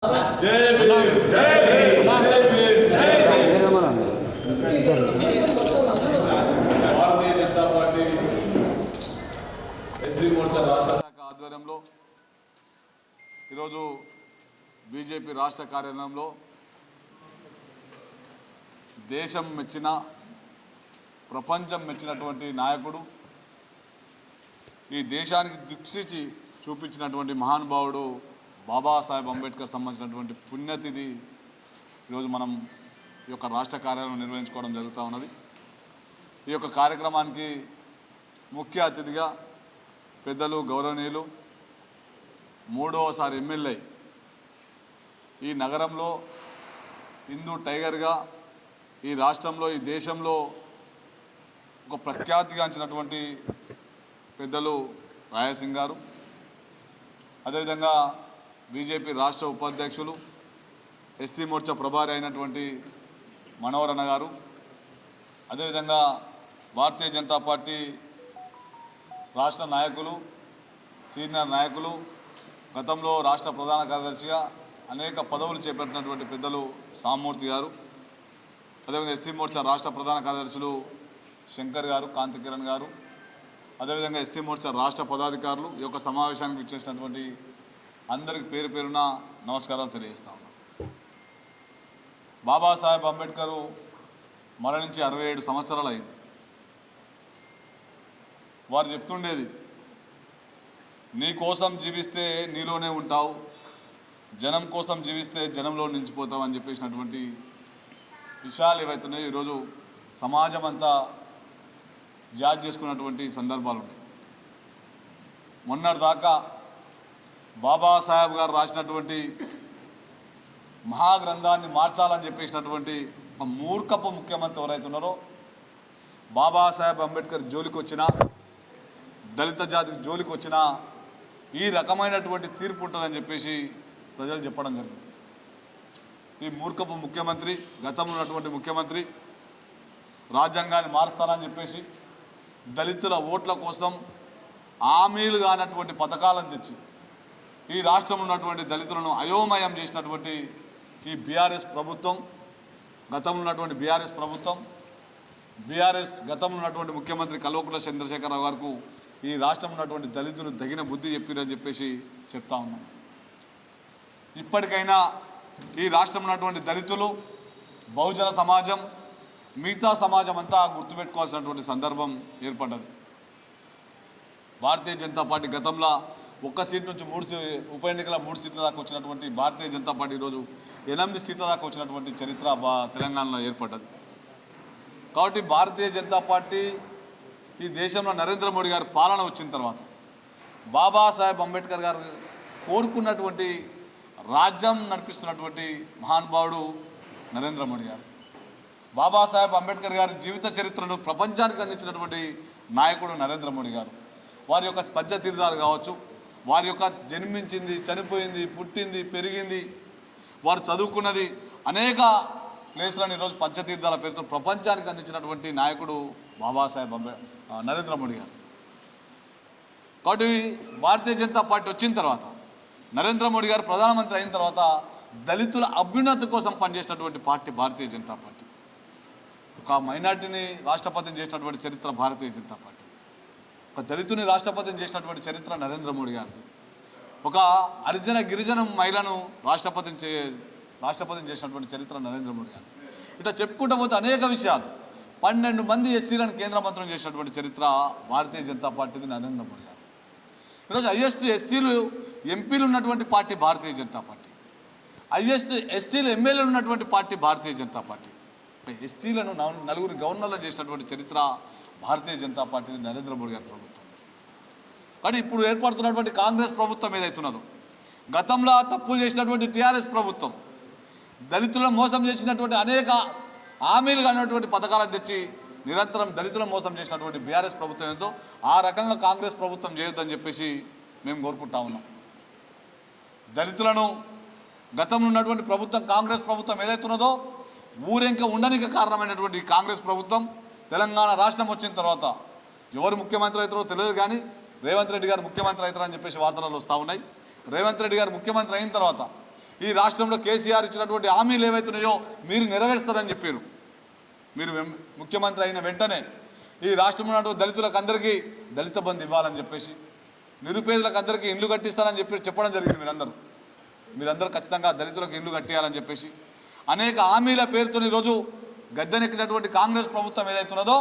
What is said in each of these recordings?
जय भीम जय भीम जय भीम जय भीम। भारतीय जनता पार्टी एससी मोर्चा రాష్ట్ర శాఖ ఆధ్వర్యంలో ఈరోజు బీజేపీ రాష్ట్ర కార్యాలయంలో దేశం మెచ్చిన ప్రపంచం మెచ్చినటువంటి నాయకుడు, ఈ దేశానికి దిక్సూచి చూపించినటువంటి మహానుభావుడు బాబాసాహెబ్ అంబేద్కర్ సంబంధించినటువంటి పుణ్యతిథి ఈరోజు మనం ఈ యొక్క రాష్ట్ర కార్యాలయం నిర్వహించుకోవడం జరుగుతూ ఉన్నది. ఈ యొక్క కార్యక్రమానికి ముఖ్య అతిథిగా పెద్దలు గౌరవనీయులు మూడవసారి ఎమ్మెల్యే, ఈ నగరంలో హిందూ టైగర్గా ఈ రాష్ట్రంలో ఈ దేశంలో ఒక ప్రఖ్యాతిగాంచినటువంటి పెద్దలు రాయసింగ్ గారు, అదేవిధంగా బీజేపీ రాష్ట్ర ఉపాధ్యక్షులు ఎస్సీ మోర్చా ప్రభారి అయినటువంటి మనోహరన్న గారు, అదేవిధంగా భారతీయ జనతా పార్టీ రాష్ట్ర నాయకులు, సీనియర్ నాయకులు, గతంలో రాష్ట్ర ప్రధాన కార్యదర్శిగా అనేక పదవులు చేపట్టినటువంటి పెద్దలు సామూర్తి గారు, అదేవిధంగా ఎస్సీ మోర్చా రాష్ట్ర ప్రధాన కార్యదర్శులు శంకర్ గారు, కాంతి కిరణ్ గారు, అదేవిధంగా ఎస్సీ మోర్చా రాష్ట్ర పదాధికారులు, ఈ యొక్క సమావేశానికి ఇచ్చేసినటువంటి అందరికి పేరు పేరున నమస్కారాలు తెలియజేస్తా ఉన్నాం. బాబాసాహెబ్ అంబేద్కర్ మరణించి 67 సంవత్సరాలు అయింది. వారు చెప్తుండేది, నీ కోసం జీవిస్తే నీలోనే ఉంటావు, జనం కోసం జీవిస్తే జనంలో నిలిచిపోతావు అని చెప్పేసినటువంటి విషయాలు ఏవైతున్నాయో ఈరోజు సమాజం అంతా జాజ్ చేసుకున్నటువంటి సందర్భాలు ఉన్నాయి. మొన్నటిదాకా బాబాసాహెబ్ గారు రాసినటువంటి మహాగ్రంథాన్ని మార్చాలని చెప్పేసినటువంటి ఒక మూర్ఖపు ముఖ్యమంత్రి ఎవరైతే ఉన్నారో, బాబాసాహెబ్ అంబేద్కర్ జోలికి వచ్చినా, దళిత జాతికి జోలికి వచ్చినా ఈ రకమైనటువంటి తీర్పు ఉంటుందని చెప్పేసి ప్రజలు చెప్పడం జరిగింది. ఈ మూర్ఖపు ముఖ్యమంత్రి, గతంలో ఉన్నటువంటి ముఖ్యమంత్రి రాజ్యాంగాన్ని మారుస్తానని చెప్పేసి దళితుల ఓట్ల కోసం హామీలు కానటువంటి పథకాలను తెచ్చి ఈ రాష్ట్రంలో ఉన్నటువంటి దళితులను అయోమయం చేసినటువంటి ఈ బీఆర్ఎస్ ప్రభుత్వం, గతంలో ఉన్నటువంటి బీఆర్ఎస్ ప్రభుత్వం, గతంలో ఉన్నటువంటి ముఖ్యమంత్రి కల్వకుంట్ల చంద్రశేఖరరావు గారికి ఈ రాష్ట్రంలో ఉన్నటువంటి దళితులు తగిన బుద్ధి చెప్పిరని చెప్పేసి చెప్తా ఉన్నాం. ఇప్పటికైనా ఈ రాష్ట్రంలో ఉన్నటువంటి దళితులు, బహుజన సమాజం, మిగతా సమాజం అంతా గుర్తుపెట్టుకోవాల్సినటువంటి సందర్భం ఏర్పడ్డది. భారతీయ జనతా పార్టీ గతంలో 1 సీట్ నుంచి 3 ఉప ఎన్నికల 3 సీట్ల దాకా వచ్చినటువంటి భారతీయ జనతా పార్టీ ఈరోజు 8 సీట్ల దాకా వచ్చినటువంటి చరిత్ర తెలంగాణలో ఏర్పడ్డది. కాబట్టి భారతీయ జనతా పార్టీ ఈ దేశంలో నరేంద్ర మోడీ గారి పాలన వచ్చిన తర్వాత బాబాసాహెబ్ అంబేద్కర్ గారు కోరుకున్నటువంటి రాజ్యం నడిపిస్తున్నటువంటి మహానుభావుడు నరేంద్ర మోడీ గారు. బాబాసాహెబ్ అంబేద్కర్ గారి జీవిత చరిత్రను ప్రపంచానికి అందించినటువంటి నాయకుడు నరేంద్ర మోడీ గారు. వారి యొక్క పంచతీర్థాలు కావచ్చు, వారి యొక్క జన్మించింది, చనిపోయింది, పుట్టింది, పెరిగింది, వారు చదువుకున్నది అనేక ప్లేస్లను ఈరోజు పంచతీర్థాల పేరుతో ప్రపంచానికి అందించినటువంటి నాయకుడు బాబాసాహెబ్ నరేంద్ర మోడీ గారు. కాబట్టి భారతీయ జనతా పార్టీ వచ్చిన తర్వాత, నరేంద్ర మోడీ గారు ప్రధానమంత్రి అయిన తర్వాత దళితుల అభ్యున్నతి కోసం పనిచేసినటువంటి పార్టీ భారతీయ జనతా పార్టీ. ఒక మైనార్టీని రాష్ట్రపతిని చేసినటువంటి చరిత్ర భారతీయ జనతా పార్టీ. ఒక దళితుని రాష్ట్రపతిని చేసినటువంటి చరిత్ర నరేంద్ర మోడీ గారిది. ఒక హరిజన గిరిజన మహిళను రాష్ట్రపతిని చేసినటువంటి చరిత్ర నరేంద్ర మోడీ గారు. ఇట్లా చెప్పుకుంటూ పోతే అనేక విషయాలు. 12 మంది ఎస్సీలను కేంద్ర మంత్రులను చేసినటువంటి చరిత్ర భారతీయ జనతా పార్టీది నరేంద్ర మోడీ గారు. ఈరోజు హైయెస్ట్ ఎస్సీలు ఎంపీలు ఉన్నటువంటి party Bharatiya Janata party. Highest ఎస్సీలు ఎమ్మెల్యేలు ఉన్నటువంటి పార్టీ భారతీయ జనతా పార్టీ. ఎస్సీలను 4 గవర్నర్లను చేసినటువంటి చరిత్ర భారతీయ జనతా పార్టీ నరేంద్ర మోడీ గారి ప్రభుత్వం. కానీ ఇప్పుడు ఏర్పడుతున్నటువంటి కాంగ్రెస్ ప్రభుత్వం ఏదైతున్నదో, గతంలో తప్పులు చేసినటువంటి టీఆర్ఎస్ ప్రభుత్వం, దళితులను మోసం చేసినటువంటి అనేక హామీలు కానటువంటి పథకాలను తెచ్చి నిరంతరం దళితులను మోసం చేసినటువంటి బీఆర్ఎస్ ప్రభుత్వం ఏదో ఆ రకంగా కాంగ్రెస్ ప్రభుత్వం చేయొద్దని చెప్పేసి మేము కోరుకుంటా ఉన్నాం. దళితులను గతంలో ఉన్నటువంటి ప్రభుత్వం, కాంగ్రెస్ ప్రభుత్వం ఏదైతున్నదో ఊరెంక ఉండడానికి కారణమైనటువంటి కాంగ్రెస్ ప్రభుత్వం తెలంగాణ రాష్ట్రం వచ్చిన తర్వాత ఎవరు ముఖ్యమంత్రి అవుతారో తెలియదు, కానీ రేవంత్ రెడ్డి గారు ముఖ్యమంత్రి అవుతారని చెప్పేసి వార్తలు వస్తూ ఉన్నాయి. రేవంత్ రెడ్డి గారు ముఖ్యమంత్రి అయిన తర్వాత ఈ రాష్ట్రంలో కేసీఆర్ ఇచ్చినటువంటి హామీలు ఏవైతున్నాయో మీరు నెరవేరుస్తారని చెప్పారు. మీరు ముఖ్యమంత్రి అయిన వెంటనే ఈ రాష్ట్రంలో ఉన్నటువంటి దళితులకు అందరికీ దళిత బంధు ఇవ్వాలని చెప్పేసి, నిరుపేదలకు అందరికీ ఇండ్లు కట్టిస్తారని చెప్పడం జరిగింది. మీరందరూ ఖచ్చితంగా దళితులకు ఇండ్లు కట్టేయాలని చెప్పేసి అనేక హామీల పేరుతో ఈరోజు గద్దెనెక్కినటువంటి కాంగ్రెస్ ప్రభుత్వం ఏదైతున్నదో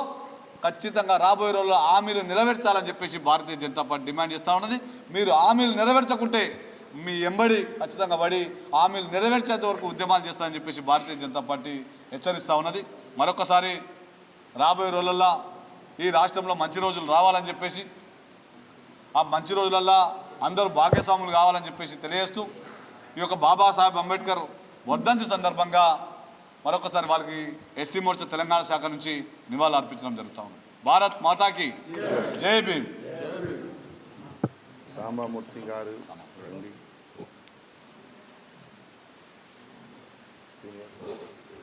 ఖచ్చితంగా రాబోయే రోజుల్లో హామీలు నెరవేర్చాలని చెప్పేసి భారతీయ జనతా పార్టీ డిమాండ్ చేస్తూ ఉన్నది. మీరు హామీలు నెరవేర్చకుంటే మీ ఎంబడి ఖచ్చితంగా పడి హామీలు నెరవేర్చేంత వరకు ఉద్యమాలు చేస్తారని చెప్పేసి భారతీయ జనతా పార్టీ హెచ్చరిస్తూ ఉన్నది. మరొకసారి రాబోయే రోజుల్లో ఈ రాష్ట్రంలో మంచి రోజులు రావాలని చెప్పేసి, ఆ మంచి రోజులల్లో అందరూ భాగ్యస్వాములు కావాలని చెప్పేసి తెలియజేస్తూ ఈ యొక్క బాబాసాహెబ్ అంబేద్కర్ వర్ధంతి సందర్భంగా మరొకసారి వాళ్ళకి ఎస్సీ మోర్చా తెలంగాణ శాఖ నుంచి నివాళులు అర్పించడం జరుగుతూ ఉంది. భారత్ మాతాకి జై భీమ్. సాంబమూర్తి గారు రండి. సీనియర్